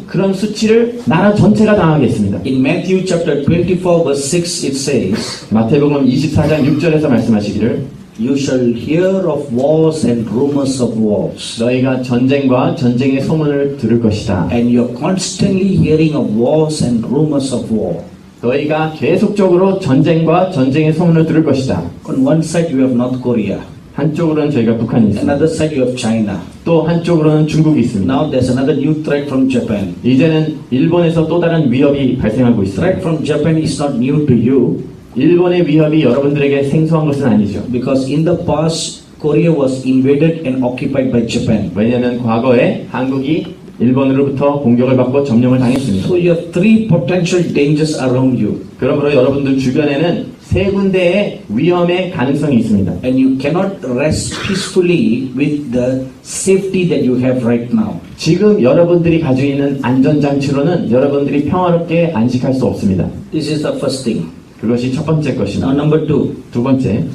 그런 수치를 나라 전체가 당하겠습니다. In Matthew chapter 24 verse 6 it says, 마태복음 24장 6절에서 말씀하시기를 You shall hear of wars and rumors of wars. 너희가 전쟁과 전쟁의 소문을 들을 것이다. And you're constantly hearing of wars and rumors of war. 너희가 계속적으로 전쟁과 전쟁의 소문을 들을 것이다. On one side you have North Korea. 한쪽으로는 저희가 북한이 있습니다. Another side you have China. 또 한쪽으로는 중국이 있습니다. Now there's another new threat from Japan. 이제는 일본에서 또 다른 위협이 발생하고 있습니다. Threat from Japan is not new to you. 일본의 위협이 여러분들에게 생소한 것은 아니죠. Because in the past Korea was invaded and occupied by Japan. 왜냐하면 과거에 한국이 일본으로부터 공격을 받고 점령을 당했습니다. So you have three potential dangers around you. 그러므로 여러분들 주변에는 세 군데의 위험의 가능성이 있습니다. And you cannot rest peacefully with the safety that you have right now. 지금 여러분들이 가지고 있는 안전장치로는 여러분들이 평화롭게 안식할 수 없습니다. This is the first thing. 그것이 첫 번째 Now 것입니다. number two. 두 번째,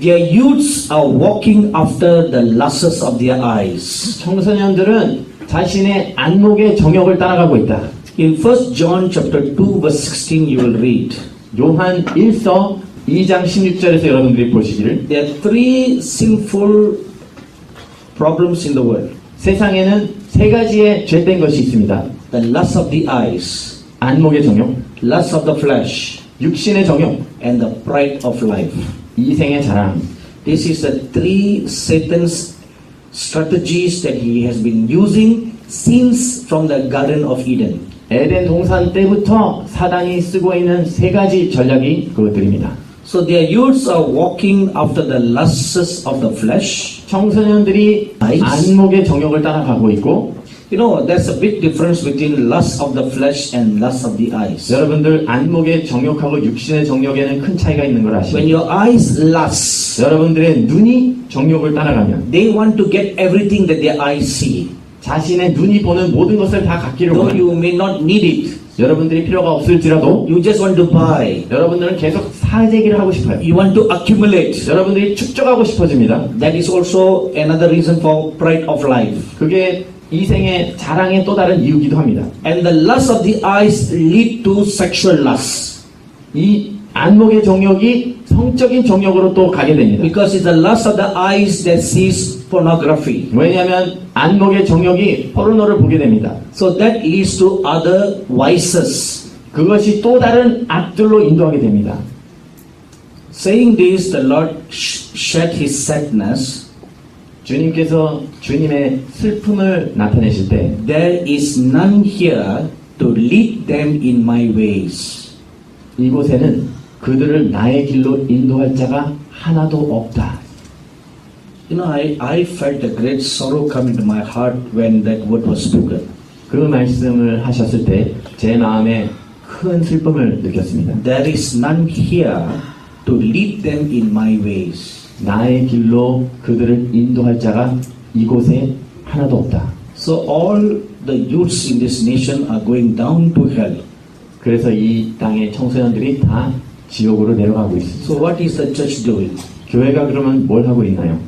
Their youths are walking after the lusts of their eyes. 청소년들은 자신의 안목의 정욕을 따라가고 있다. In 1 John chapter 2 verse 16 you will read. 요한 1서 2장 16절에서 여러분들이 보시기를 There are three sinful problems in the world. 세상에는 세 가지의 죄된 것이 있습니다. The lust of the eyes, 안목의 정욕, lust of the flesh, 육신의 정욕, and the pride of life. 이생의 자랑. This is the three Satan's strategies that he has been using since from the Garden of Eden. 에덴 동산 때부터 사단이 쓰고 있는 세 가지 전략이 그것들입니다. So their youths are walking after the lusts of the flesh. 청소년들이 안목의 정욕을 따라가고 있고, You know, there's a big difference between lust of the flesh and lust of the eyes. 여러분들 안목의 정욕하고 육신의 정욕에는 큰 차이가 있는 걸 When 아시죠? your eyes lust, 여러분들의 눈이 정욕을 따라가면 they want to get everything that their eyes see. 자신의 눈이 보는 모든 것을 다 갖기를 Though 원합니다. you may not need it, 여러분들이 필요가 없을지라도 you just want to buy. 여러분들은 계속 사재기를 하고 싶어요. You want to accumulate. 여러분들이 축적하고 싶어집니다. That is also another reason for pride of life. 그게 이생의 자랑의 또 다른 이유기도 합니다. And the lust of the eyes lead to sexual lust. 이 안목의 정욕이 성적인 정욕으로 또 가게 됩니다. Because it's the lust of the eyes that sees pornography. 왜냐하면 안목의 정욕이 포르노를 보게 됩니다. So that leads to other vices. 그것이 또 다른 악들로 인도하게 됩니다. Saying this, the Lord shed his sadness. 주님께서 주님의 슬픔을 나타내실 때 There is none here to lead them in my ways. 이곳에는 그들을 나의 길로 인도할 자가 하나도 없다. You know, I felt a great sorrow come into my heart when that word was spoken. 그 말씀을 하셨을 때 제 마음에 큰 슬픔을 느꼈습니다. There is none here to lead them in my ways. 나의 길로 그들을 인도할 자가 이곳에 하나도 없다. So all the youths in this nation are going down to hell. 그래서 이 땅의 청소년들이 다 지옥으로 내려가고 있습니다. So what is the church doing? 교회가 그러면 뭘 하고 있나요?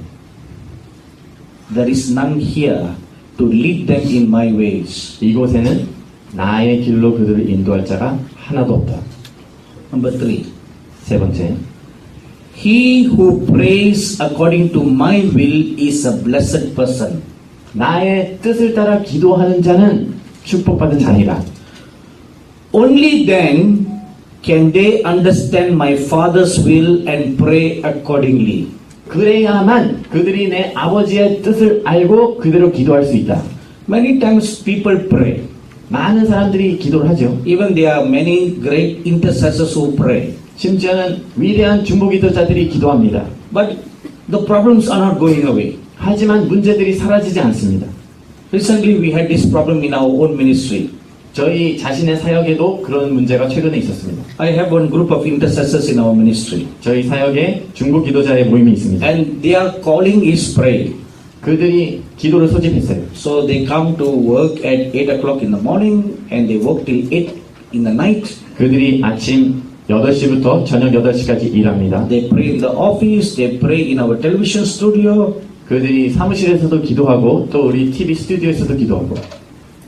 There is none here to lead them in my ways. 이곳에는 나의 길로 그들을 인도할 자가 하나도 없다. Number 3. 세 번째, He who prays according to my will is a blessed person. 나의 뜻을 따라 기도하는 자는 축복받은 자니라. Only then can they understand my Father's will and pray accordingly. 그래야만 그들이 내 아버지의 뜻을 알고 그대로 기도할 수 있다. Many times people pray. 많은 사람들이 기도를 하죠. Even there are many great intercessors who pray. 심지어는 위대한 중보기도자들이 기도합니다. But the problems are not going away. 하지만 문제들이 사라지지 않습니다. Recently we had this problem in our own ministry. 저희 자신의 사역에도 그런 문제가 최근에 있었습니다. I have one group of intercessors in our ministry. 저희 사역에 중보기도자의 모임이 있습니다. And their calling is pray. 그들이 기도를 소집했어요. So they come to work at 8 o'clock in the morning and they work till 8 in the night. 그들이 아침 8시부터 저녁 8시까지 일합니다. They pray in the office, they pray in our television studio. 그들이 사무실에서도 기도하고 또 우리 TV 스튜디오에서도 기도하고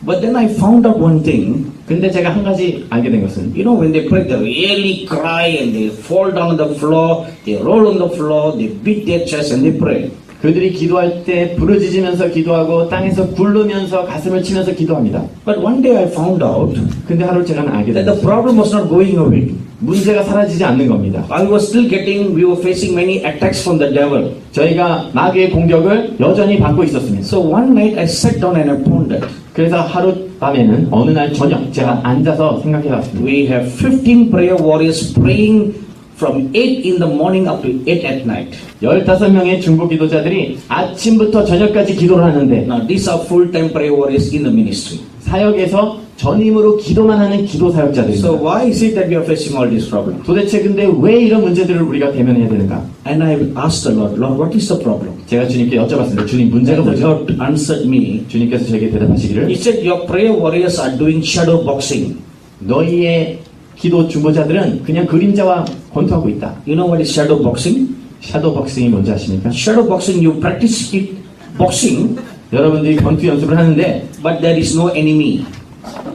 But then I found out one thing. 근데 제가 한 가지 알게 된 것은 You know, when they pray, they really cry and they fall down on the floor, they roll on the floor, they beat their chest and they pray. 그들이 기도할 때 부르짖으면서 기도하고 땅에서 굴르면서 가슴을 치면서 기도합니다. But one day I found out 근데 하루 제가 알게 that the 됐어요. problem was not going away. 문제가 사라지지 않는 겁니다. We were facing many attacks from the devil. 저희가 마귀의 공격을 여전히 받고 있었습니다. So one night I sat down and I pondered. 그래서 하룻밤에는 어느 날 저녁 제가 앉아서 생각해봤습니다. We have 15 prayer warriors praying from 8 in the morning up to 8 at night. 15명의 중보 기도자들이 아침부터 저녁까지 기도를 하는데 Now these are full-time prayer warriors in the ministry. 사역에서 전임으로 기도만 하는 기도 So 사역자들입니다. why is it that we are facing all these problems? 도대체 근데 왜 이런 문제들을 우리가 대면해야 되는가? And I asked the Lord, Lord, what is the problem? 제가 주님께 여쭤봤습니다. 주님 문제가 And the 뭐죠? Lord answered me. 주님께서 저에게 대답하시기를 He said, your prayer warriors are doing shadow boxing. 너희의 기도 중보자들은 그냥 그림자와 권투하고 있다. You know what is shadow boxing? 샤도우 복싱이 뭔지 아십니까? Shadow boxing, you practice it boxing, 여러분들이 권투 연습을 하는데 but there is no enemy.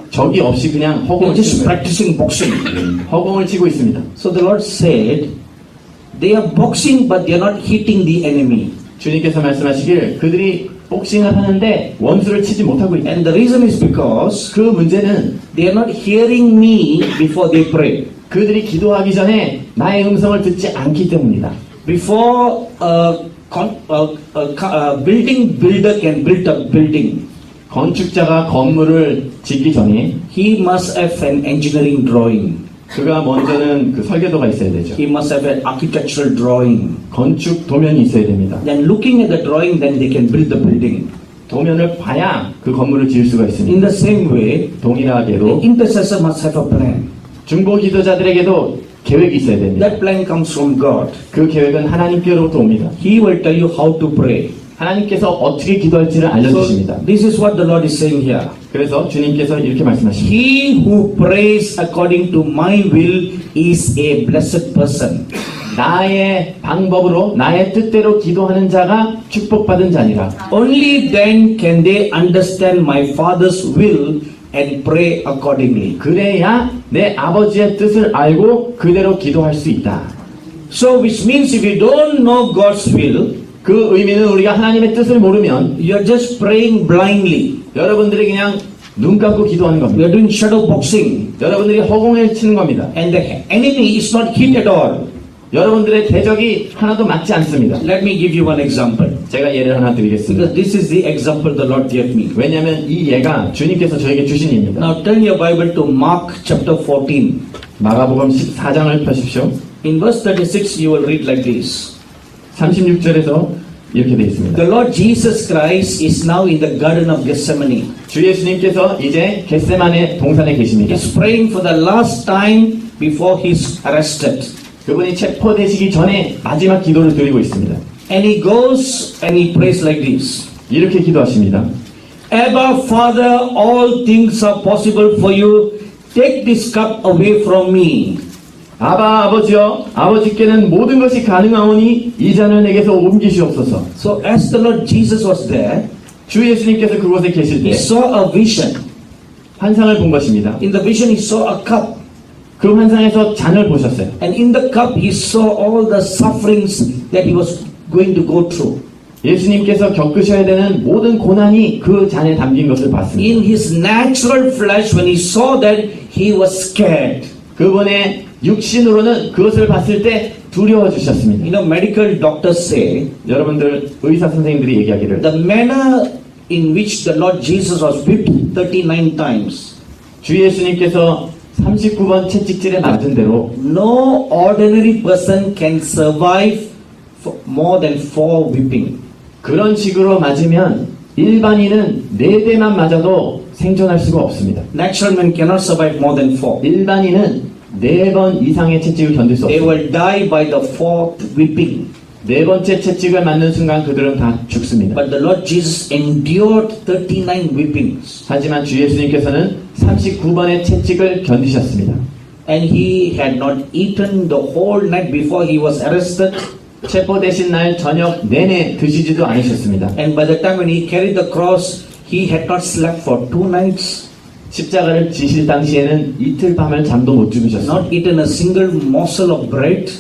적이 없이 그냥 You're 허공을 just 치고 practicing boxing. 허공을 치고 있습니다. So the Lord said, they are boxing, but they are not hitting the enemy. 주님께서 말씀하시길 그들이 복싱을 하는데 원수를 치지 못하고 있다. And the reason is because 그 문제는 they are not hearing me before they pray. 그들이 기도하기 전에 나의 음성을 듣지 않기 때문이다. Before building builder can build a building, 건축자가 건물을 짓기 전에 he must have an engineering drawing. 그가 먼저는 그 설계도가 있어야 되죠. He must have an architectural drawing. 건축 도면이 있어야 됩니다. Then looking at the drawing, then they can build the building. 도면을 봐야 그 건물을 지을 수가 In 있습니다. the same way, 동일하게도 the intercessor must have a plan. 중보 기도자들에게도 계획이 있어야 됩니다. That plan comes from God. 그 계획은 하나님께로부터 옵니다. He will tell you how to pray. 하나님께서 어떻게 기도할지를 So 알려주십니다. this is what the Lord is saying here. 그래서 주님께서 이렇게 말씀하십니다. He who prays according to my will is a blessed person. 나의 방법으로 나의 뜻대로 기도하는 자가 축복받은 자니라. Only then can they understand my Father's will and pray accordingly. 그래야 내 아버지의 뜻을 알고 그대로 기도할 수 있다. So which means if you don't know God's will, 그 의미는 우리가 하나님의 뜻을 모르면 you're just praying blindly. 여러분들이 그냥 눈 감고 기도하는 겁니다. You're doing shadow boxing. 여러분들이 허공에 치는 겁니다. And the enemy is not hit at all. 여러분들의 대적이 하나도 맞지 않습니다. Let me give you one example. 제가 예를 하나 드리겠습니다. Because this is the example the Lord gave me. 왜냐하면 이 예가 주님께서 저에게 주신 예입니다. Now turn your Bible to Mark chapter 14. 마가복음 14장을 펴십시오. In verse 36 you will read like this. 36절에서 이렇게 되어 있습니다. The Lord Jesus Christ is now in the Garden of Gethsemane. 주 예수님께서 이제 겟세마네 동산에 계십니다. He's praying for the last time before he's arrested. 그분이 체포되시기 전에 마지막 기도를 드리고 있습니다. And he goes and he prays like this. 이렇게 기도하십니다. Abba, Father, all things are possible for you. Take this cup away from me. 아바 아버지여 아버지께는 모든 것이 가능하오니 이 잔을 내게서 옮기시옵소서. So as the Lord Jesus was there, 주 예수님께서 그곳에 계실 he 때 saw a vision. 환상을 본 것입니다. In the vision he saw a cup. 그 환상에서 잔을 보셨어요. And in the cup he saw all the sufferings that he was going to go through. 예수님께서 겪으셔야 되는 모든 고난이 그 잔에 담긴 것을 봤습니다. In his natural flesh, when he saw that, he was scared. 그분의 육신으로는 그것을 봤을 때 두려워 주셨습니다. You know, medical doctors say 여러분들 의사 선생님들이 얘기하기를 the manner in which the Lord Jesus was whipped 39 times, 주 예수님께서 39번 채찍질에 맞은 대로 no ordinary person can survive for more than 4 whipping. 그런 식으로 맞으면 일반인은 4대만 맞아도 생존할 수가 없습니다. Natural men cannot survive more than 4. 일반인은 4번 이상의 채찍을 견딜 수 They 없습니다. will die by the 4th whipping. 4번째 채찍을 맞는 순간 그들은 다 죽습니다. But the Lord Jesus endured 39 whippings. 하지만 주 예수님께서는 39번의 채찍을 견디셨습니다. And he had not eaten the whole night before he was arrested. 체포되신 날 저녁 내내 드시지도 않으셨습니다. And by the time when he carried the cross, He had not slept for 2 nights, 십자가를 지실 당시에는 이틀 밤을 잠도 못 주무셨어요. not eaten a single morsel of bread.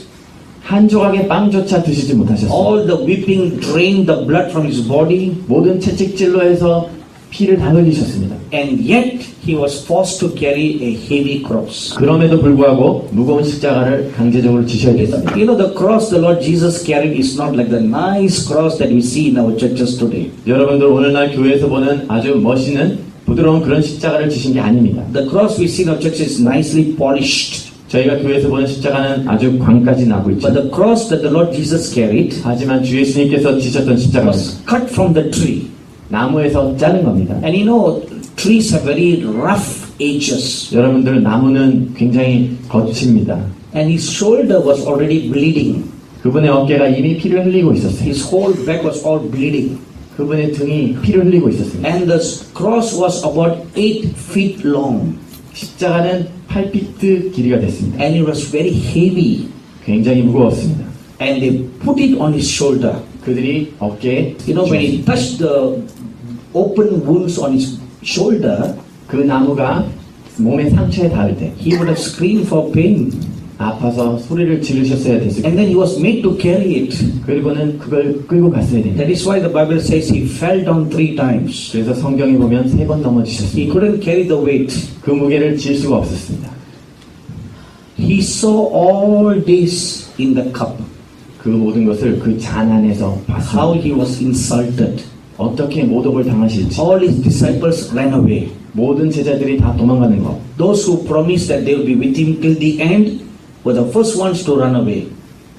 한 조각의 빵조차 드시지 못하셨어요. All the weeping drained the blood from his body, 모든 채찍질로 해서 피를 다 흘리셨습니다. and yet he was forced to carry a heavy cross. 그럼에도 불구하고 무거운 십자가를 강제적으로 지셔야 됐습니다. You know, the cross the Lord Jesus carried is not like the nice cross that we see in our churches today. 여러분들 오늘날 교회에서 보는 아주 멋있는 부드러운 그런 십자가를 지신 게 아닙니다. The cross we see in our church is nicely polished. 저희가 교회에서 보는 십자가는 아주 광까지 나고 있죠. But the cross that the Lord Jesus carried 하지만 주 예수님께서 지셨던 십자가는 was cut from the tree. 나무에서 자른 겁니다. And you know, trees have very rough edges. 여러분들 나무는 굉장히 거칩니다. And his shoulder was already bleeding. 그분의 어깨가 이미 피를 흘리고 있었어요. His whole back was all bleeding. 그분의 등이 피를 흘리고 있었습니다. And the cross was about 8 feet long. 십자가는 8피트 길이가 됐습니다. And it was very heavy. 굉장히 무거웠습니다. And they put it on his shoulder. 그들이 어깨에 You know, when he touched the open wounds on his shoulder, 그 나무가 몸의 상처에 닿을 때 he would have screamed for pain. 아파서 소리를 지르셨어야 됐을 And 거예요. then he was made to carry it. 그리고는 그걸 끌고 갔어야 됩니다. That is why the Bible says he fell down 3 times. 그래서 성경에 보면 3번 He 넘어지셨습니다. couldn't carry the weight. 그 무게를 질 수가 없었습니다. He saw all this in the cup. 그 모든 것을 그 잔 안에서 How 봤습니다. he was insulted. 어떻게 모독을 당하실지, All his disciples ran away. 모든 제자들이 다 도망가는 것. Those who promised that they will be with him till the end were the first ones to run away.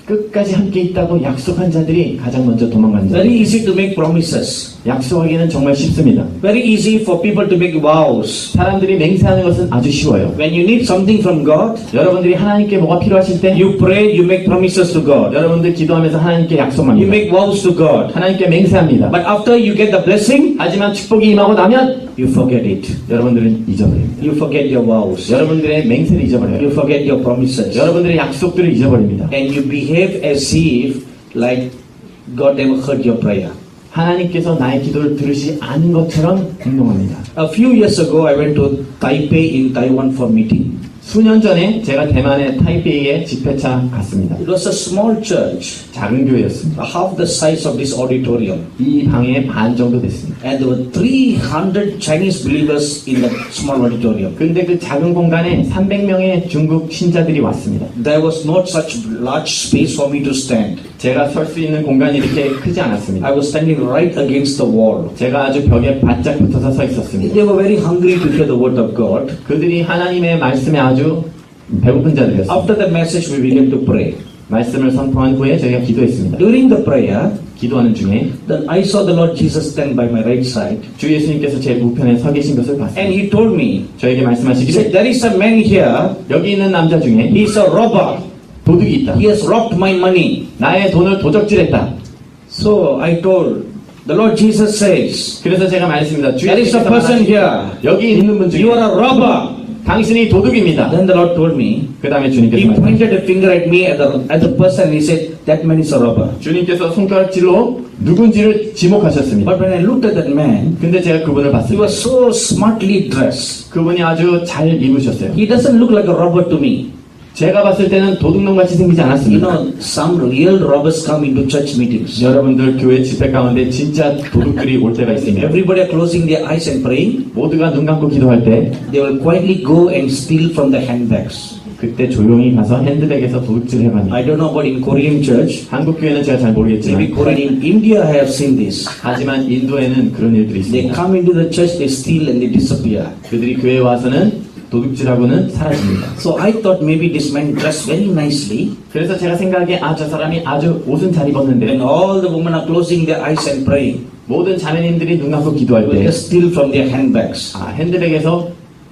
끝까지 함께 있다고 약속한 자들이 가장 먼저 도망간 Very 자들. easy to make promises. 약속하기는 정말 쉽습니다. Very easy for people to make vows. 사람들이 맹세하는 것은 아주 쉬워요. When you need something from God, 여러분들이 하나님께 뭐가 필요하실 때 you pray, you make promises to God. 여러분들 기도하면서 하나님께 You 약속합니다. make vows to God. 하나님께 맹세합니다. But after you get the blessing, 하지만 축복이 임하고 나면 you forget it. 여러분들은 잊어버립니다. You forget your vows. 여러분들의 맹세를 잊어버려요. You forget your promises. 여러분들의 약속들을 잊어버립니다. And you behave as if like God never heard your prayer. 하나님께서 나의 기도를 들으시지 않은 것처럼 행동합니다. A few years ago, I went to Taipei in Taiwan for meeting. 수년 전에 제가 대만의 타이페이에 집회차 갔습니다. It was a small church, 작은 교회였습니다. half the size of this auditorium. 이 방의 반 정도 됐습니다. And there were 300 Chinese believers in the small auditorium. 근데 그 작은 공간에 300명의 중국 신자들이 왔습니다. There was not such large space for me to stand. 제가 설 수 있는 공간이 이렇게 크지 I 않았습니다. was standing right against the wall. 제가 아주 벽에 바짝 붙어서 서 있었습니다. They were very hungry to hear the word of God. 그들이 하나님의 말씀에 아주 배고픈 자들이었습니다. After the message, we began to pray. 말씀을 선포한 후에 저희가 기도했습니다. During the prayer, 기도하는 중에 then I saw the Lord Jesus stand by my right side. 주 예수님께서 제 우편에 서 계신 것을 And 봤습니다. he told me, 저에게 he said, 말씀하시기를 there is a man here, 여기 있는 남자 중에 he is a robber. 도둑이 있다. He has robbed my money. 나의 돈을 도적질했다. So I told, the Lord Jesus says, 그래서 제가 말했습니다. 주 there is a 예수님께서 person 말하시기를 here. 여기 있는 분 You 중에 are a robber. 당신이 도둑입니다. Then the Lord told me, 그 다음에 he 주님께서 말씀하셨습니다. pointed a finger at me at the person and he said, that man is a robber. 주님께서 손가락질로 누군지를 지목하셨습니다. But when I looked at that man, 근데 제가 그분을 he 봤습니다. was so smartly dressed. 그분이 아주 잘 입으셨어요. He doesn't look like a robber to me. 제가 봤을 때는 도둑놈 같이 생기지 You 않았습니다. know, some real robbers come into church meetings. 여러분들 교회 집회 가운데 진짜 도둑들이 올 때가 있습니다. Everybody are closing their eyes and praying. 모두가 눈 감고 기도할 때 They will quietly go and steal from the handbags. 그때 조용히 가서 핸드백에서 도둑질 해갑니다. I don't know about in Korean church. 한국 교회는 제가 잘 Maybe 모르겠지만 Korean in India I have seen this. 하지만 인도에는 그런 일들이 They 있습니다. come into the church, they steal and they disappear. 그들이 교회에 와서는 도둑질하고는 사라집니다. So I thought maybe this man dressed very nicely. 그래서 제가 생각하기에 저 사람이 아주 옷은 잘 입었는데 When all the women are closing their eyes and praying, 모든 자매님들이 눈 감고 기도할 will 때 just steal from their handbags. 핸드백에서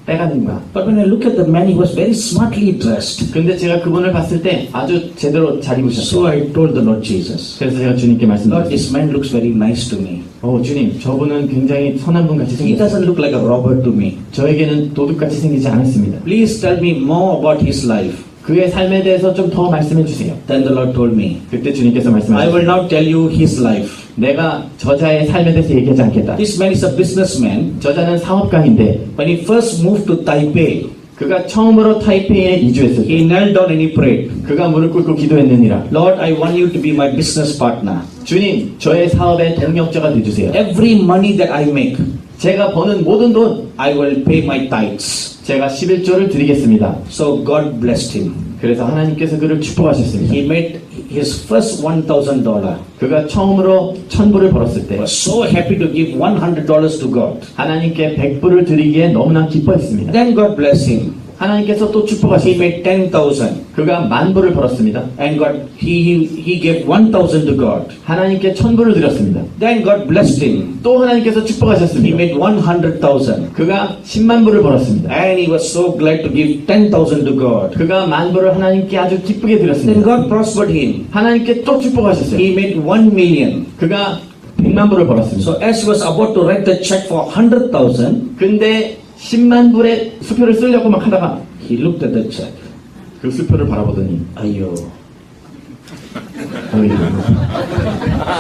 빼가는구나. But when I look at the man, he was very smartly dressed. 근데 제가 그분을 봤을 때 아주 제대로 잘 입으셨어요. So I told the Lord Jesus, 그래서 제가 주님께 Lord, 말씀드렸어요. this man looks very nice to me. 주님, 저분은 굉장히 선한 분 같이 He 생겼어요. doesn't look like a robber to me. 저에게는 도둑같이 생기지 않았습니다. Please tell me more about his life. 그의 삶에 대해서 좀 더 말씀해 주세요. Then the Lord told me, 그때 주님께서 I will 말씀하셨어요. now tell you his life. 내가 저자의 삶에 대해서 얘기하지 않겠다. This man is a businessman. 저자는 사업가인데 When he first moved to Taipei, 그가 처음으로 타이페이에 이주했을 때 he knelt down and he prayed, 그가 무릎 꿇고 기도했느니라. Lord, I want you to be my business partner. 주님, 저의 사업의 동력자가 되주세요. Every money that I make, 제가 버는 모든 돈 I will pay my tithes. 제가 11조를 드리겠습니다. So God blessed him. 그래서 하나님께서 그를 축복하셨습니다. He made his first $1,000. 그가 처음으로 1000불을 벌었을 때 Was so happy to give $100 to God. 하나님께 100불을 드리기에 너무나 기뻐했습니다. Then God blessed him. 하나님께서 또 He 축복하셨습니다. made 10,000. 그가 10,000불을 벌었습니다. And he gave 1,000 to God. 하나님께 1000불을 드렸습니다. Then God blessed him. 또 하나님께서 He 축복하셨습니다. made 100,000. 그가 100,000불을 벌었습니다. And he was so glad to give 10,000 to God. 그가 10,000불을 하나님께 아주 기쁘게 Then 드렸습니다. God prospered him. 하나님께 또 축복하셨어요. He made 1,000,000. 그가 100,000불을 벌었습니다. So as he was about to write the check for 100,000, 근데 10,000불의 수표를 쓰려고 막 하다가 he looked at the check. 그 수표를 바라보더니 Ayo, 어이,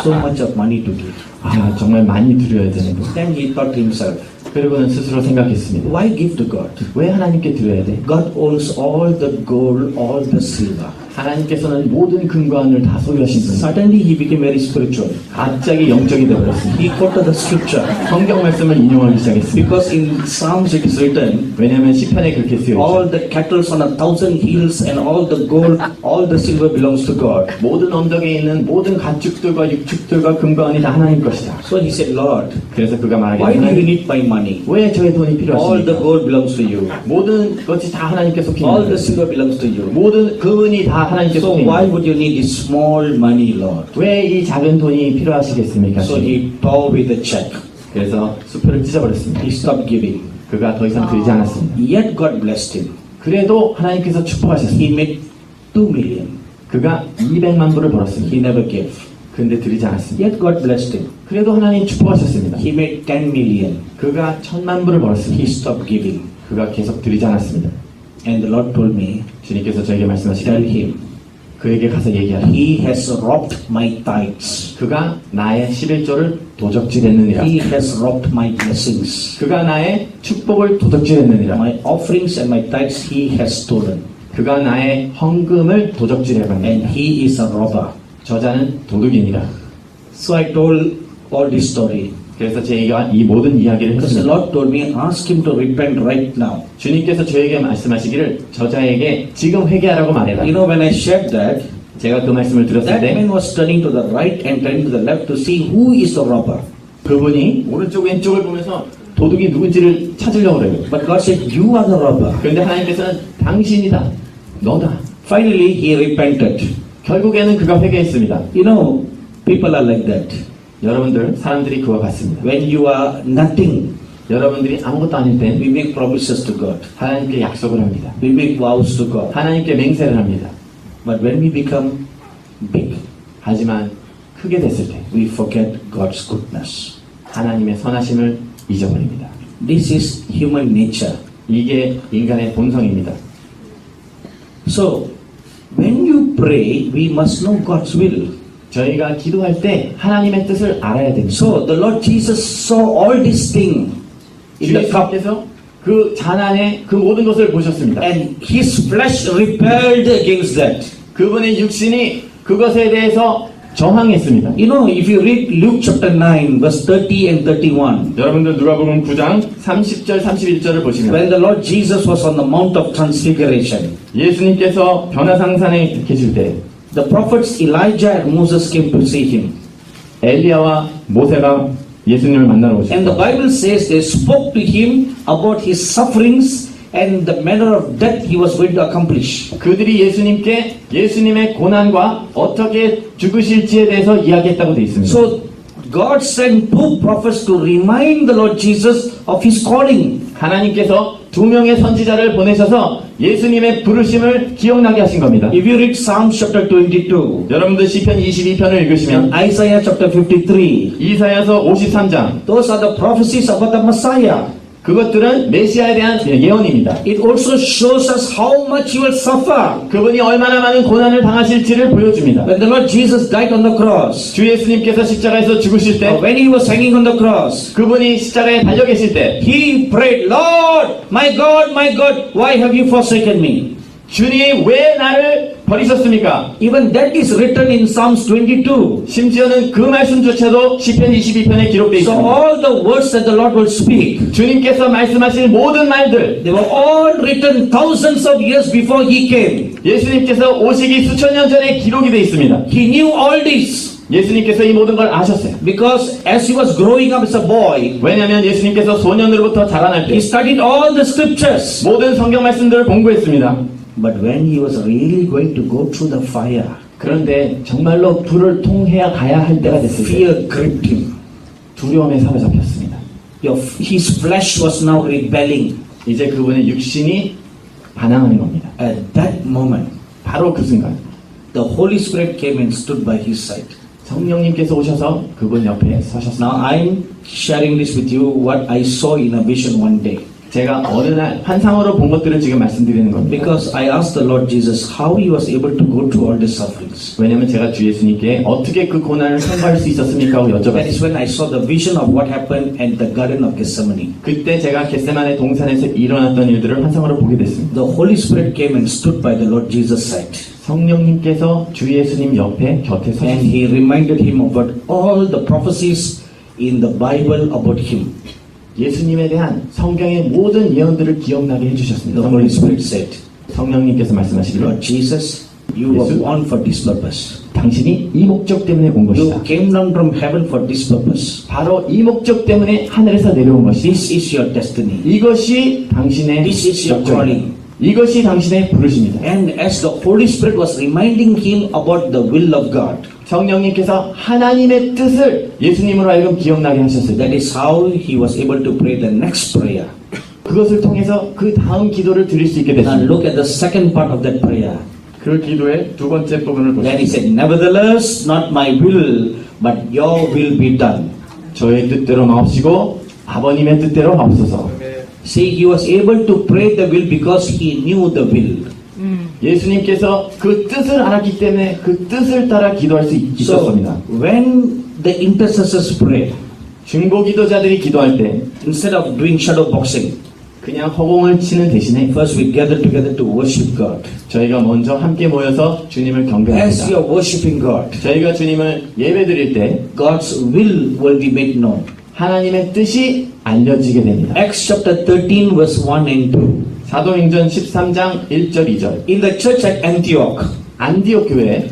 so much of money to give. 아 정말 많이 드려야 되는 거. Then he thought to himself, 그리고는 스스로 생각했습니다. why give to God? 왜 하나님께 드려야 돼? God owns all the gold, all the silver. 하나님께서는 모든 금관을 다 소유하신 분입니다. Suddenly he became very spiritual. 갑자기 영적이 되어버렸습니다. He quoted the scripture. 성경 말씀을 인용하기 시작했습니다. Because in Psalms it is written, 왜냐하면 시편에 그렇게 쓰여있죠. all the cattle on 1,000 hills and all the gold, all the silver belongs to God. 모든 언덕에 있는 모든 가축들과 육축들과 금관이 다 하나님 것이다. So he said, Lord, 그래서 그가 why do you 말하기를 need my money? 왜 저의 돈이 All the 필요하십니까? gold belongs to you. 모든 것이 다 하나님께 All 속입니다. the silver belongs to you. 모든 금은이 다 하나님께 So why 속입니다. would you need this small money, Lord? 왜 이 작은 돈이 필요하시겠습니까? So he tore away the check. 그래서 수표를 찢어버렸습니다. He stopped giving. 그가 더 이상 드리지 않았습니다. Yet God blessed him. 그래도 하나님께서 축복하셨습니다. He made 2,000,000. 그가 200만 불을 벌었습니다. He never gave. 근데 드리지 않았습니다. Yet God blessed him. 그래도 하나님 축복하셨습니다. He made 10,000,000. 그가 1000만 불을 벌었습니다. He stopped giving. 그가 계속 드리지 않았습니다. And the Lord told me, 주님께서 저에게 tell 말씀하시기를 him, 그에게 가서 얘기하라. he has robbed my tithes. 그가 나의 11조를 도적질했느니라. He has robbed my blessings. 그가 나의 축복을 도적질했느니라. My offerings and my tithes he has stolen. 그가 나의 헌금을 도적질해갔느니라. And he is a robber. 저자는 도둑이니라. So I told all this story. 그래서 제가 이 모든 이야기를 Because the 했습니다. Lord told me, ask him to repent right now. 주님께서 저에게 말씀하시기를 저자에게 지금 회개하라고 말해라. You know, when I shared that, 제가 그 말씀을 들었을 that 때 man was turning to the right and turning to the left to see who is the robber. 그분이 오른쪽 왼쪽을 보면서 도둑이 누군지를 찾으려고 그래요. But God said, you are the robber. 그런데 하나님께서는 당신이다. 너다. Finally, he repented. 결국에는 그가 회개했습니다. You know, people are like that. 여러분들 사람들이 그와 같습니다. When you are nothing, 여러분들이 아무것도 아닐 땐 we make promises to God. 하나님께 약속을 합니다. We make vows to God. 하나님께 맹세를 합니다. But when we become big, 하지만 크게 됐을 때 we forget God's goodness. 하나님의 선하심을 잊어버립니다. This is human nature. 이게 인간의 본성입니다. So, when you pray, we must know God's will. 저희가 기도할 때 하나님의 뜻을 알아야 됩니다. So, the Lord Jesus saw all these things in the cup, 주님께서 그 잔안에 그 모든 것을 보셨습니다. and his flesh rebelled against that. 그분의 육신이 그것에 대해서 저항했습니다. You know, if you read Luke chapter 9, verse 30 and 31, 여러분들 누가복음 9장 30절 31절을 보시면 when the Lord Jesus was on the Mount of Transfiguration, 예수님께서 변화상산에 계실 때 the prophets Elijah and Moses came to see him. 엘리야와 모세가 예수님을 만나러 And the 오셨습니다. Bible says they spoke to him about his sufferings and the manner of death he was going to accomplish. 그들이 예수님께 예수님의 고난과 어떻게 죽으실지에 대해서 이야기했다고 되어 있습니다. So God sent two prophets to remind the Lord Jesus of his calling. 하나님께서 두 명의 선지자를 보내셔서 예수님의 부르심을 기억나게 하신 겁니다. If you read Psalms chapter 22, 여러분들 시편 22편을 읽으시면 Isaiah chapter 53, 이사야서 53장 those are the prophecies about the Messiah. 그것들은 메시아에 대한 예언입니다. It also shows us how much He will suffer. 그분이 얼마나 많은 고난을 당하실지를 보여줍니다. When the Lord Jesus died on the cross, 주 예수님께서 십자가에서 죽으실 때, when He was hanging on the cross, 그분이 십자가에 달려 계실 때 He prayed, Lord, my God, why have you forsaken me? 주님 왜 나를 버리셨습니까? Even that is written in Psalms 22. 심지어는 그 말씀조차도 시편 22편에 기록되어 So 있습니다. all the words that the Lord will speak, 주님께서 말씀하신 모든 말들, they were all written thousands of years before He came. 예수님께서 오시기 수천 년 전에 기록이 되어 있습니다. He knew all this 예수님께서 이 모든 걸 아셨어요. because as He was growing up as a boy, 왜냐하면 예수님께서 소년으로부터 자라날 때 He studied all the scriptures. 모든 성경 말씀들을 공부했습니다. But when He was really going to go through the fire, 그런데 정말로 불을 통해야 가야 할 때가 됐을 때 fear gripped Him. 두려움에 사로잡혔습니다. His flesh was now rebelling. 이제 그분의 육신이 반항하는 겁니다. At that moment, 바로 그 순간 the Holy Spirit came and stood by His side. 성령님께서 오셔서 그분 옆에 서셨습니다. Now I'm sharing this with you what I saw in a vision one day. 제가 어느 날 환상으로 본 것들을 지금 말씀드리는 겁니다. Because I asked the Lord Jesus how He was able to go through all these sufferings. 왜냐하면 제가 주 예수님께 어떻게 그 고난을 통과할 수 있었습니까? 하고 That 여쭤봤어요. is when I saw the vision of what happened at the Garden of Gethsemane. 그때 제가 겟세마네 동산에서 일어났던 일들을 환상으로 보게 됐습니다. The Holy Spirit came and stood by the Lord Jesus' side. 성령님께서 주 예수님 옆에 곁에 And 서셨습니다. He reminded him about all the prophecies in the Bible about Him. 예수님에 대한 성경의 모든 예언들을 기억나게 해주셨습니다. The Holy Spirit said, 성령님께서 말씀하시기를 Lord Jesus, you were 예수? born for this purpose. 당신이 이 목적 때문에 온 것이다. You came down from heaven for this purpose. 바로 이 목적 때문에 하늘에서 내려온 것이다. This is your destiny. 이것이 당신의 This is your 목적이다. calling. 이것이 당신의 부르심이다. And as the Holy Spirit was reminding him about the will of God, 성령님께서 하나님의 뜻을 예수님으로 하여금 기억나게 하셨을 that 때 is how he was able to pray the next prayer. 그것을 통해서 그 다음 기도를 드릴 수 있게 Now 됐습니다. look at the second part of that prayer. 그 기도의 두 번째 부분을 Then he 보시죠. said, Nevertheless, not my will, but your will be done. 저의 뜻대로 마옵시고 아버님의 뜻대로 마옵소서. See, he was able to pray the will because he knew the will. 예수님께서 그 뜻을 알았기 때문에 그 뜻을 따라 기도할 수 So, 있었습니다. when the intercessors pray, 중보 기도자들이 기도할 때 instead of doing shadow boxing, 그냥 허공을 치는 대신에 first we gather together to worship God. 저희가 먼저 함께 모여서 주님을 As 경배합니다. you are worshiping God, 저희가 주님을 예배드릴 때 God's will be made known. 하나님의 뜻이 알려지게 됩니다. Acts chapter 13 verse 1 and 2. 사도행전 13장 1절 2절 In the church at Antioch, 안디옥 교회에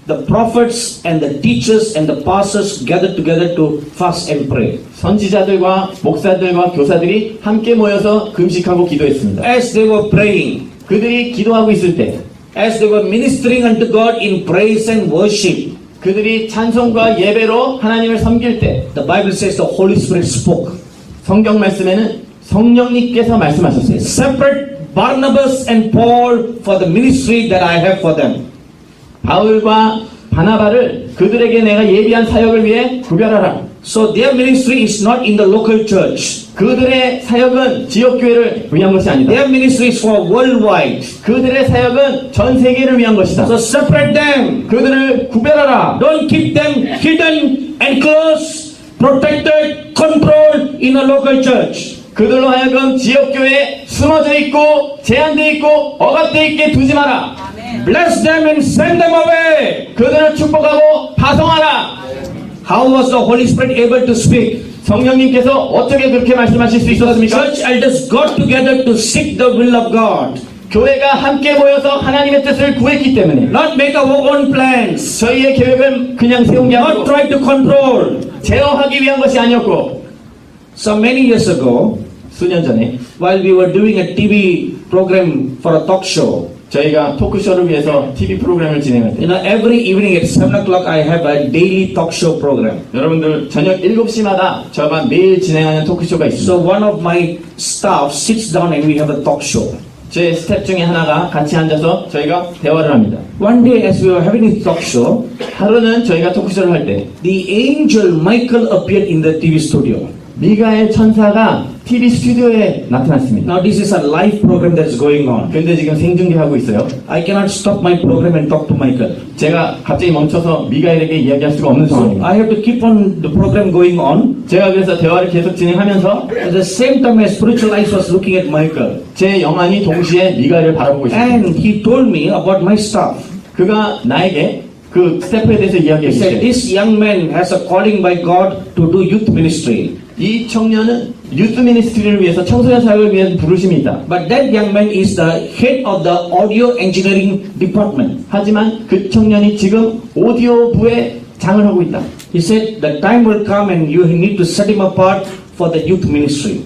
the prophets and the teachers and the pastors gathered together to fast and pray. 선지자들과 목사들과 교사들이 함께 모여서 금식하고 기도했습니다. As they were praying, 그들이 기도하고 있을 때 as they were ministering unto God in praise and worship, 그들이 찬송과 예배로 하나님을 섬길 때 the Bible says the Holy Spirit spoke. 성경 말씀에는 성령님께서 말씀하셨어요. Separate Barnabas and Paul for the ministry that I have for them. 바울과 바나바를 그들에게 내가 예비한 사역을 위해 구별하라. So their ministry is not in the local church. 그들의 사역은 지역교회를 위한 것이 아니다. Their ministry is for worldwide. 그들의 사역은 전 세계를 위한 것이다. So separate them. 그들을 구별하라. Don't keep them hidden and close, protected, controlled in a local church. 그들로 하여금 지역교회에 숨어져 있고 제한되어 있고 억압되어 있게 두지 마라. Bless them and send them away. 그들을 축복하고 파송하라. How was the Holy Spirit able to speak? 성령님께서 어떻게 그렇게 말씀하실 수 있었습니까? Church elders got together to seek the will of God. 교회가 함께 모여서 하나님의 뜻을 구했기 때문에 Not make our own plans. 저희의 계획을 그냥 세운 게 Not 아니고 try to control. 제어하기 위한 것이 아니었고 So many years ago, 수년 전에 while we were doing a TV program for a talk show, 저희가 토크쇼를 위해서 TV 프로그램을 진행할 때 every evening at 7 o'clock I have a daily talk show program. 여러분들 저녁 7시마다 저가 매일 진행하는 토크쇼가 있습니다. So one of my staff sits down and we have a talk show. 제 스텝 중에 하나가 같이 앉아서 저희가 대화를 합니다. One day as we were having a talk show, 하루는 저희가 토크쇼를 할 때 the angel Michael appeared in the TV studio. 미가엘 천사가 TV 스튜디오에 나타났습니다. Now this is a live program that's going on. 그런데 지금 생중계하고 있어요. I cannot stop my program and talk to Michael. 제가 갑자기 멈춰서 미가엘에게 이야기할 수가 없는 So 상황입니다. I have to keep on the program going on. 제가 그래서 대화를 계속 진행하면서 At the same time, my spiritual eyes was looking at Michael. 제 영안이 동시에 미가엘을 바라보고 있습니다. And he told me about my staff. 그가 나에게 그 스태프에 대해서 He 이야기해 said, 주세요. this young man has a calling by God to do youth ministry. 이 청년은 유스 미니스트리를 위해서 청소년 사역을 위한 부르심이 있다. But that young man is the head of the audio engineering department. 하지만 그 청년이 지금 오디오부의 장을 하고 있다. He said, the time will come and you need to set him apart for the youth ministry.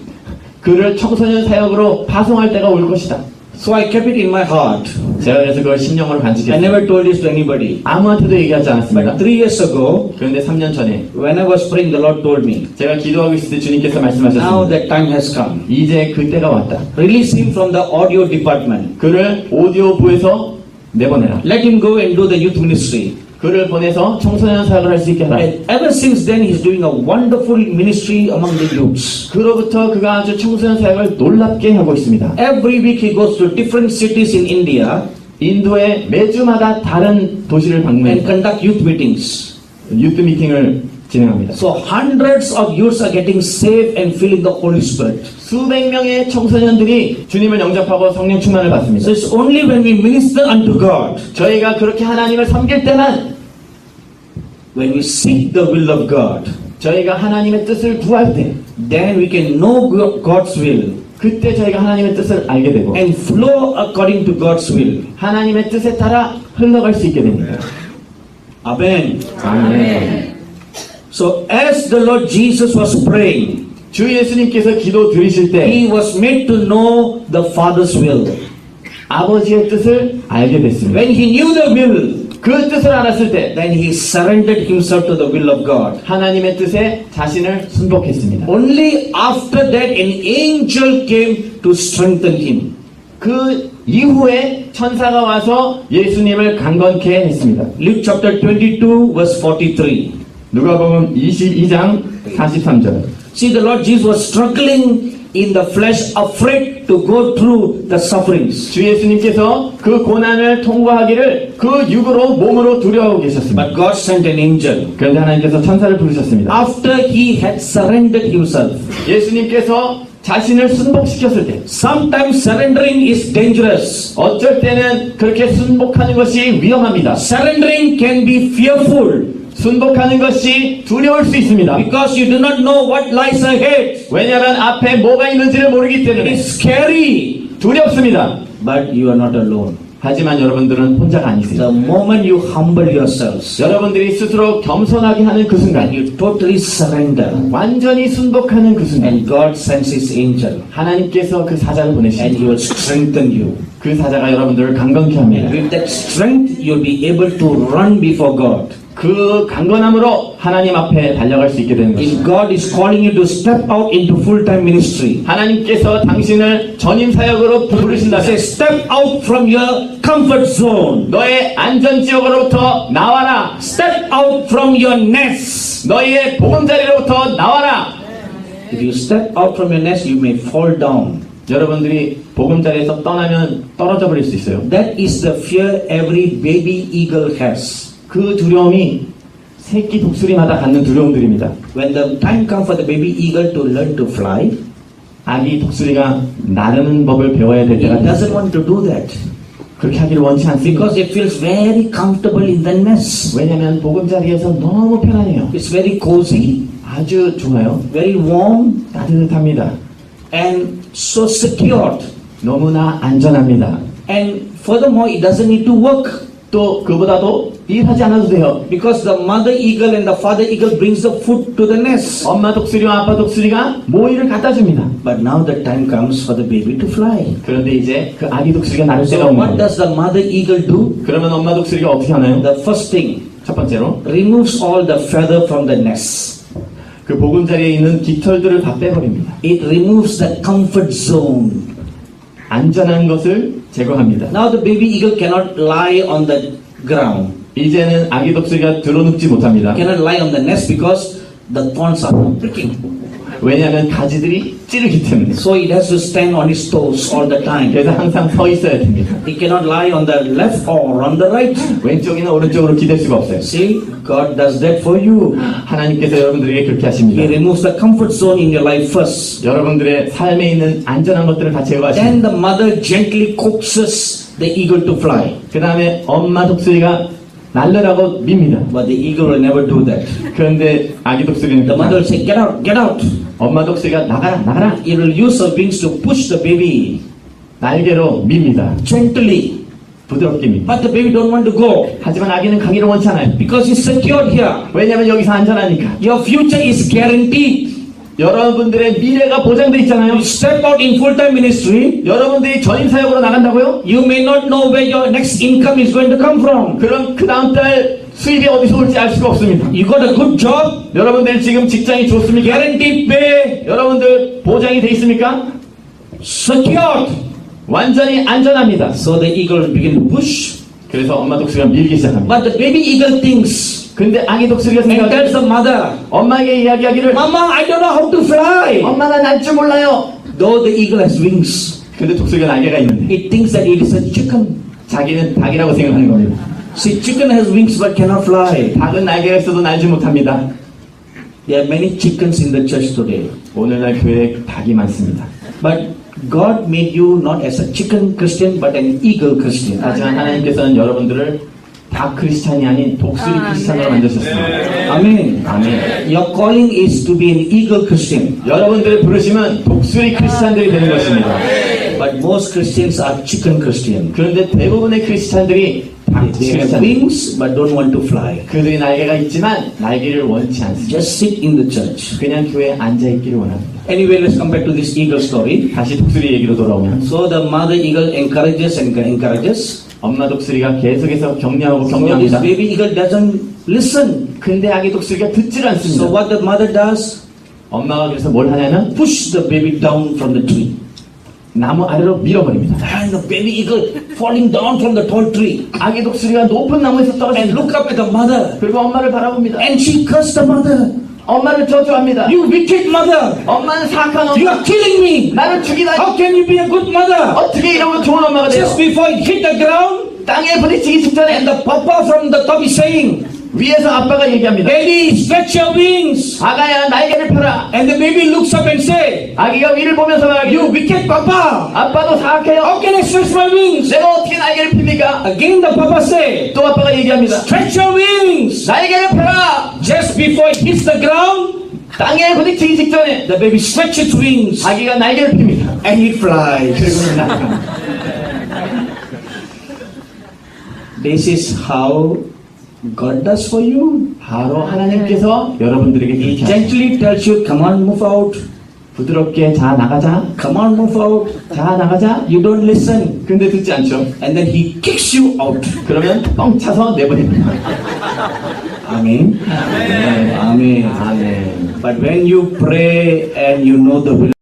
그를 청소년 사역으로 파송할 때가 올 것이다. So I kept it in my heart. 제가 그래서 그걸 심령으로 I 간직했어요. never told this to anybody. 아무한테도 얘기하지 않았습니다. But 3 years ago, 그런데 3년 전에 when I was praying, the Lord told me, 제가 기도하고 있을 때 주님께서 now 말씀하셨습니다. that time has come. 이제 그때가 왔다. Release him from the audio department. 그를 오디오부에서 내보내라. Let him go and do the youth ministry. 그를 보내서 청소년 사역을 할 수 있게 하라. And ever since then, he's doing a wonderful ministry among the youths. 그로부터 그가 아주 청소년 사역을 놀랍게 하고 있습니다. Every week he goes to different cities in India 인도의 매주마다 다른 도시를 and 방문해 conduct youth meetings. 유트 미팅을 진행합니다. So hundreds of youths are getting saved and filled with the Holy Spirit. 수백 명의 청소년들이 주님을 영접하고 성령 충만을 받습니다. So it's only when we minister unto God, 저희가 그렇게 하나님을 섬길 때만, when we seek the will of God, 저희가 하나님의 뜻을 구할 때, then we can know God's will 그때 저희가 하나님의 뜻을 알게 되고 and flow according to God's will. 하나님의 뜻에 따라 흘러갈 수 있게 됩니다. Amen. 아멘. So as the Lord Jesus was praying, 주 예수님께서 기도 드리실 때 he was made to know the Father's will. 아버지의 뜻을 알게 됐습니다. When he knew the will, 그 뜻을 알았을 때 then he surrendered himself to the will of God. 하나님의 뜻에 자신을 순복했습니다. Only after that an angel came to strengthen him. 그 이후에 천사가 와서 예수님을 강건케 했습니다. Luke chapter 22 verse 43. 누가복음 22장 43절. See, the Lord Jesus was struggling in the flesh, afraid to go through the sufferings. 주 예수님께서 그 고난을 통과하기를 그 육으로 몸으로 두려워하고 계셨습니다. But God sent an angel. 그런데 하나님께서 천사를 부르셨습니다. After he had surrendered himself. 예수님께서 자신을 순복시켰을 때 Sometimes surrendering is dangerous. 어쩔 때는 그렇게 순복하는 것이 위험합니다. Surrendering can be fearful 순복하는 것이 두려울 수 있습니다. because you do not know what lies ahead. 왜냐하면 앞에 뭐가 있는지를 모르기 It 때문에 is scary. 두렵습니다. But you are not alone. 하지만 여러분들은 혼자가 아니세요. The moment you humble yourselves 여러분들이 스스로 겸손하게 하는 그 순간, and you totally surrender, 완전히 순복하는 그 순간, and God sends His angel 하나님께서 그 사자를 and 보내십니다. He will strengthen you. 그 사자가 여러분들을 강건케 And 합니다. with that strength, you'll be able to run before God. 그 강건함으로 하나님 앞에 달려갈 수 있게 되는 If 것입니다. God is calling you to step out into full-time ministry, 하나님께서 당신을 전임 사역으로 He 부르신다면 says, step out from your comfort zone. 너의 안전지역으로부터 나와라. Step out from your nest. 너희의 보금자리로부터 나와라. If you step out from your nest, you may fall down. 여러분들이 보금자리에서 떠나면 떨어져 버릴 수 있어요. That is the fear every baby eagle has. 그 두려움이 새끼 독수리마다 갖는 두려움들입니다. When the time comes for the baby eagle to learn to fly, 아기 독수리가 나르는 법을 배워야 될 it 때가 doesn't 됐어요. want to do that 그렇게 하기를 원치 않습니다. because it feels very comfortable in the nest. 왜냐하면 보금자리에서 너무 편안해요. It's very cozy, 아주 좋아요. very warm, 따뜻합니다. and so secured. 너무나 안전합니다. And furthermore, it doesn't need to work 또 그보다도 일하지 않아도 돼요. because the mother eagle and the father eagle brings the food to the nest. 엄마 독수리와 아빠 독수리가 모이를 갖다 줍니다. But now the time comes for the baby to fly. 그런데 이제 그 아기 독수리가 나를 때가 So 온 what 겁니다. does the mother eagle do? 그러면 엄마 독수리가 어떻게 하나요? The first thing, 첫 번째로 removes all the feather from the nest. 그 보금자리에 있는 깃털들을 다 빼버립니다. It removes the comfort zone. 안전한 것을 제거합니다. Now the baby eagle cannot lie on the ground, 이제는 아기 독수리가 드러눕지 못합니다. cannot lie on the nest because the thorns are pricking. 왜냐하면 가지들이 찌르기 때문에. So it has to stand on its toes all the time. 그래서 항상 서 있어야 됩니다. It cannot lie on the left or on the right. 왼쪽이나 오른쪽으로 기댈 수가 없어요. See, God does that for you. 하나님께서 여러분들에게 그렇게 He 하십니다. removes the comfort zone in your life first. 여러분들의 삶에 있는 안전한 것들을 다 제거하십니다. Then the mother gently coaxes the eagle to fly. 그 다음에 엄마 독수리가 날르라고 밉니다. But the eagle will never do that. 그런데 아기 독수리는 The mother will say, get out, get out. 엄마 독수리가 나가라 나가라 It will use her wings to push the baby 날개로 밉니다. gently. 부드럽게 밉니다. But the baby don't want to go 하지만 아기는 가기를 원치 않아요. because he's secured here. 왜냐하면 여기서 안전하니까. Your future is guaranteed. 여러분들의 미래가 보장돼 있잖아요. You step out in full-time ministry, 여러분들이 전임 사역으로 나간다고요? you may not know where your next income is going to come from. 그럼 그 다음 달 수입이 어디서 올지 알 수가 없습니다. You got a good job, 여러분들 지금 직장이 좋습니까? guaranteed pay, 여러분들 보장이 돼 있습니까? secured. 완전히 안전합니다. So the eagle will begin to push. 그래서 엄마 독수리가 밀기 시작합니다. But the baby eagle thinks 근데 아기 독수리가 and tells 생각해요. the mother, 엄마에게 이야기하기를 Mama, I don't know how to fly. 엄마 나 날 줄 몰라요. Though the eagle has wings, 근데 독수리가 날개가 있는데 it thinks that it is a chicken. 자기는 닭이라고 생각하는 겁니다. See, chicken has wings but cannot fly. 닭은 날개가 있어도 날지 못합니다. There are many chickens in the church today. 오늘날 교회에 닭이 많습니다. But God made you not as a chicken Christian but an eagle Christian. 하지만 하나님께서는 여러분들을 닭 크리스찬이 아닌 독수리 크리스찬으로 만드셨습니다. Amen. 아멘. Your calling is to be an eagle Christian. 여러분들을 부르시면 독수리 크리스찬들이 되는 것입니다. But most Christians are chicken Christian. 그런데 대부분의 크리스찬들이 닭 They have 크리스찬. wings but don't want to fly. 그들이 날개가 있지만 날개를 원치 않습니다. Just sit in the church. 그냥 교회에 앉아 있기를 원합니다. Anyway, let's come back to this eagle story. 다시 독수리 얘기로 돌아오면 So the mother eagle encourages and encourages. 엄마 독수리가 계속해서 격려하고 So this 격려합니다. baby eagle doesn't listen. 근데 아기 독수리가 듣질 So 않습니다. what the mother does? 엄마가 그래서 뭘 하냐면 Push the baby down from the tree. 나무 아래로 밀어버립니다. And the baby eagle falling down from the tall tree. 아기 독수리가 높은 나무에서 And 떨어집니다. look up at the mother. 그리고 엄마를 바라봅니다. And she cursed the mother. 엄마를 저주합니다. You wicked mother. 엄마는 사악한 You 엄마. are killing me. 나를 죽이다. How can you be a good mother? 어떻게 이러면 좋은 엄마가 돼요? Just before it hit the ground, 땅에 부딪히기 직전에 and the papa from the top is saying, 위에서 아빠가 얘기합니다. Baby, stretch your wings. 아가야 날개를 펴라. And the baby looks up and say, 아기가 위를 보면서 말하기를 You wicked papa. 아빠도 사악해요. How can I stretch my wings? 내가 어떻게 날개를 핍니까? Again the papa say, 또 아빠가 얘기합니다. Stretch your wings. 날개를 펴라. Just before it hits the ground, 땅에 부딪히기 직전에 the baby stretches its wings 아기가 날개를 핍니다. and it flies. 그리고는 날아갑니다. This is how God does for you. 바로 하나님께서 여러분들에게 He 그렇게 하십니다. gently tells you, come on, move out. 부드럽게 자 나가자. Come on, move out. 자 나가자. You don't listen. 근데 듣지 않죠. And then he kicks you out. 그러면 뻥 차서 내보냅니다. Amen. 아멘. Amen. 아멘. But when you pray and you know the will